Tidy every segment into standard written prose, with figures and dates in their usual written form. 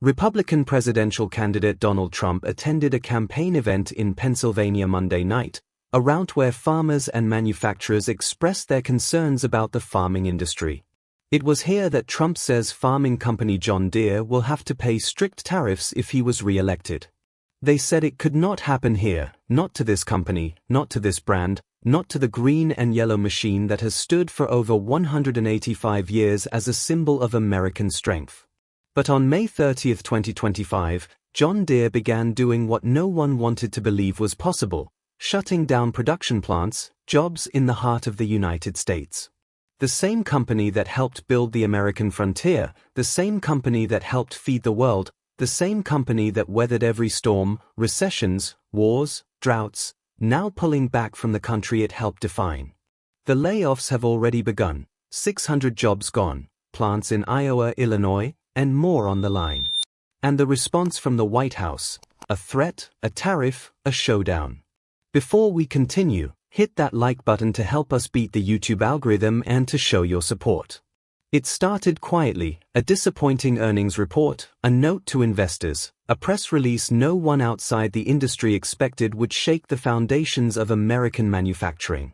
Republican presidential candidate Donald Trump attended a campaign event in Pennsylvania Monday night, a route where farmers and manufacturers expressed their concerns about the farming industry. It was here that Trump says farming company John Deere will have to pay strict tariffs if he was re-elected. They said it could not happen here, not to this company, not to this brand, not to the green and yellow machine that has stood for over 185 years as a symbol of American strength. But on May 30, 2025, John Deere began doing what no one wanted to believe was possible, shutting down production plants, jobs in the heart of the United States. The same company that helped build the American frontier, the same company that helped feed the world, the same company that weathered every storm, recessions, wars, droughts, now pulling back from the country it helped define. The layoffs have already begun, 600 jobs gone, plants in Iowa, Illinois, and more on the line. And the response from the White House: a threat, a tariff, a showdown. Before we continue, hit that like button to help us beat the YouTube algorithm and to show your support. It started quietly: a disappointing earnings report, a note to investors, a press release no one outside the industry expected would shake the foundations of American manufacturing.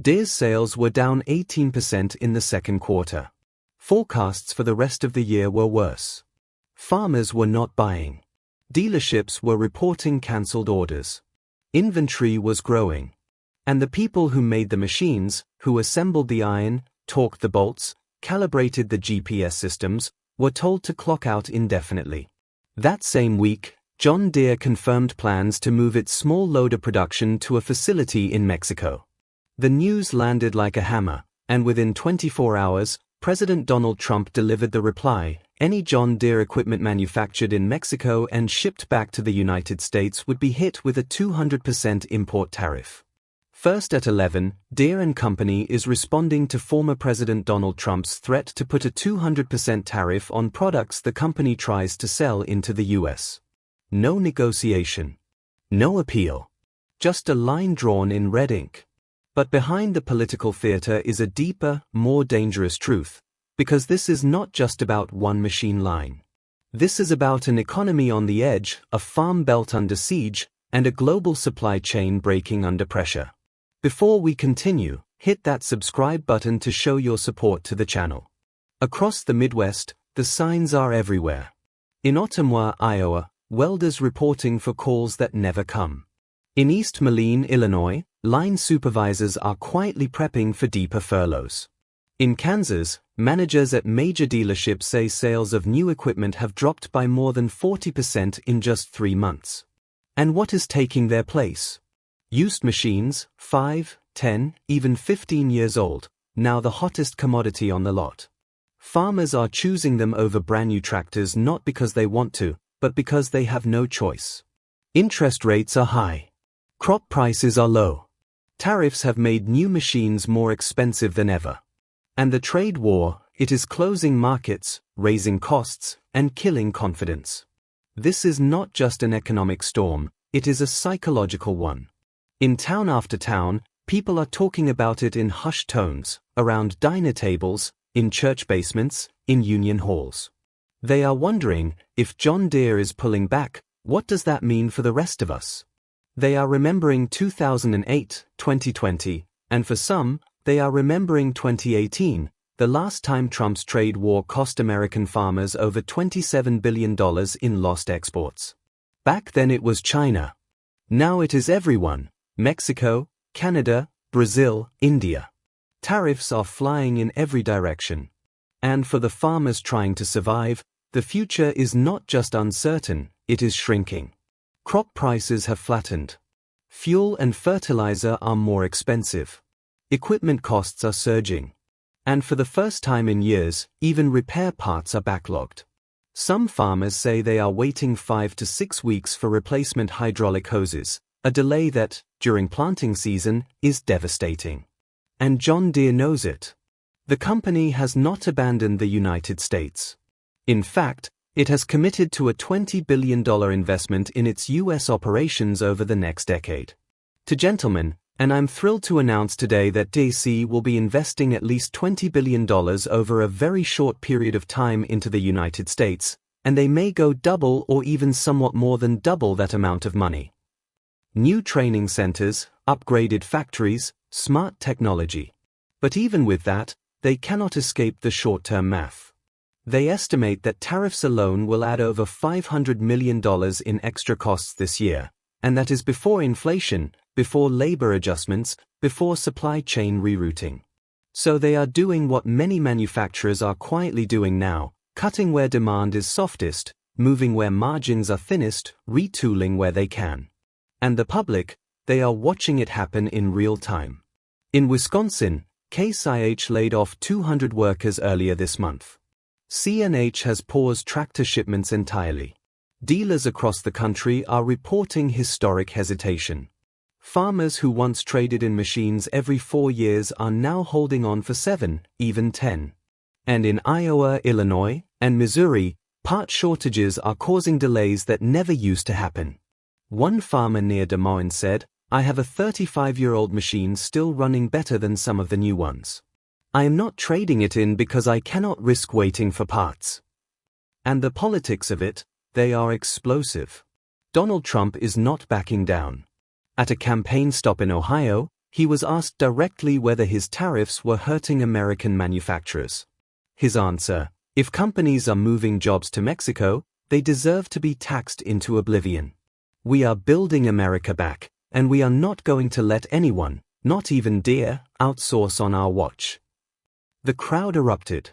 Deere's sales were down 18% in the second quarter. Forecasts for the rest of the year were worse. Farmers were not buying. Dealerships were reporting cancelled orders. Inventory was growing. And the people who made the machines, who assembled the iron, torqued the bolts, calibrated the GPS systems, were told to clock out indefinitely. That same week, John Deere confirmed plans to move its small loader production to a facility in Mexico. The news landed like a hammer, and within 24 hours, President Donald Trump delivered the reply: any John Deere equipment manufactured in Mexico and shipped back to the United States would be hit with a 200% import tariff. First at 11, Deere & Company is responding to former President Donald Trump's threat to put a 200% tariff on products the company tries to sell into the U.S. No negotiation. No appeal. Just a line drawn in red ink. But behind the political theater is a deeper, more dangerous truth, because this is not just about one machine line. This is about an economy on the edge, a farm belt under siege, and a global supply chain breaking under pressure. Before we continue, hit that subscribe button to show your support to the channel. Across the Midwest, the signs are everywhere. In Ottumwa, Iowa, welders reporting for calls that never come. In East Moline, Illinois, line supervisors are quietly prepping for deeper furloughs. In Kansas, managers at major dealerships say sales of new equipment have dropped by more than 40% in just 3 months. And what is taking their place? Used machines, 5, 10, even 15 years old, now the hottest commodity on the lot. Farmers are choosing them over brand new tractors not because they want to, but because they have no choice. Interest rates are high. Crop prices are low. Tariffs have made new machines more expensive than ever. And the trade war, it is closing markets, raising costs, and killing confidence. This is not just an economic storm, it is a psychological one. In town after town, people are talking about it in hushed tones, around diner tables, in church basements, in union halls. They are wondering, if John Deere is pulling back, what does that mean for the rest of us? They are remembering 2008, 2020, and for some, they are remembering 2018, the last time Trump's trade war cost American farmers over $27 billion in lost exports. Back then it was China. Now it is everyone: Mexico, Canada, Brazil, India. Tariffs are flying in every direction. And for the farmers trying to survive, the future is not just uncertain, it is shrinking. Crop prices have flattened. Fuel and fertilizer are more expensive. Equipment costs are surging. And for the first time in years, even repair parts are backlogged. Some farmers say they are waiting 5 to 6 weeks for replacement hydraulic hoses, a delay that, during planting season, is devastating. And John Deere knows it. The company has not abandoned the United States. In fact, it has committed to a $20 billion investment in its U.S. operations over the next decade. Gentlemen, and I'm thrilled to announce today that Deere will be investing at least $20 billion over a very short period of time into the United States, and they may go double or even somewhat more than double that amount of money. New training centers, upgraded factories, smart technology. But even with that, they cannot escape the short-term math. They estimate that tariffs alone will add over $500 million in extra costs this year, and that is before inflation, before labor adjustments, before supply chain rerouting. So they are doing what many manufacturers are quietly doing now, cutting where demand is softest, moving where margins are thinnest, retooling where they can. And the public, they are watching it happen in real time. In Wisconsin, Case IH laid off 200 workers earlier this month. CNH has paused tractor shipments entirely. Dealers across the country are reporting historic hesitation. Farmers who once traded in machines every 4 years are now holding on for 7, even 10. And in Iowa, Illinois, and Missouri, part shortages are causing delays that never used to happen. One farmer near Des Moines said, "I have a 35-year-old machine still running better than some of the new ones. I am not trading it in because I cannot risk waiting for parts." And the politics of it, they are explosive. Donald Trump is not backing down. At a campaign stop in Ohio, he was asked directly whether his tariffs were hurting American manufacturers. His answer: if companies are moving jobs to Mexico, they deserve to be taxed into oblivion. We are building America back, and we are not going to let anyone, not even Deere, outsource on our watch. The crowd erupted.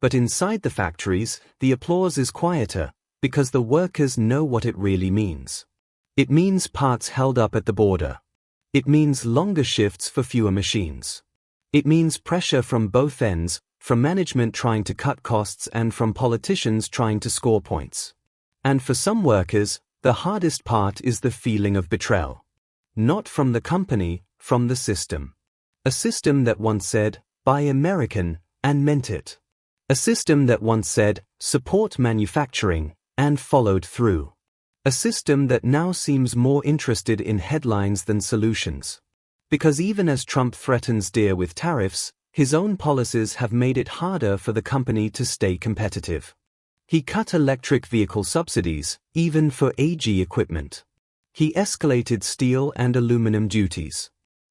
But inside the factories, the applause is quieter, because the workers know what it really means. It means parts held up at the border. It means longer shifts for fewer machines. It means pressure from both ends, from management trying to cut costs and from politicians trying to score points. And for some workers, the hardest part is the feeling of betrayal. Not from the company, from the system. A system that once said, "Buy American," and meant it. A system that once said, "Support manufacturing," and followed through. A system that now seems more interested in headlines than solutions. Because even as Trump threatens Deere with tariffs, his own policies have made it harder for the company to stay competitive. He cut electric vehicle subsidies, even for AG equipment. He escalated steel and aluminum duties.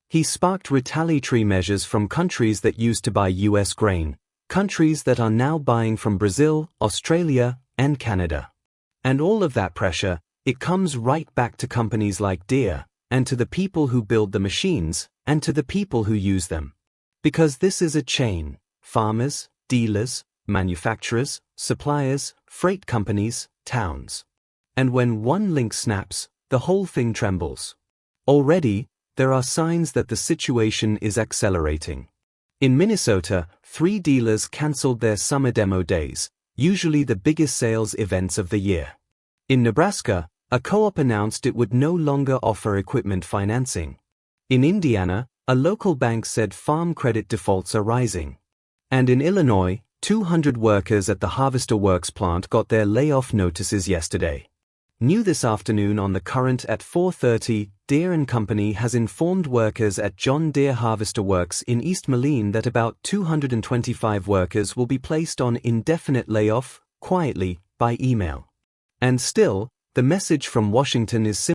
He sparked retaliatory measures from countries that used to buy US grain, countries that are now buying from Brazil, Australia, and Canada. And all of that pressure, it comes right back to companies like Deere, and to the people who build the machines, and to the people who use them. Because this is a chain: farmers, dealers, manufacturers, suppliers, freight companies, towns. And when one link snaps, the whole thing trembles. Already, there are signs that the situation is accelerating. In Minnesota, 3 dealers canceled their summer demo days, usually the biggest sales events of the year. In Nebraska, a co-op announced it would no longer offer equipment financing. In Indiana, a local bank said farm credit defaults are rising. And in Illinois, 200 workers at the Harvester Works plant got their layoff notices yesterday. New this afternoon on The Current at 4:30, Deere & Company has informed workers at John Deere Harvester Works in East Moline that about 225 workers will be placed on indefinite layoff, quietly, by email. And still, the message from Washington is simple.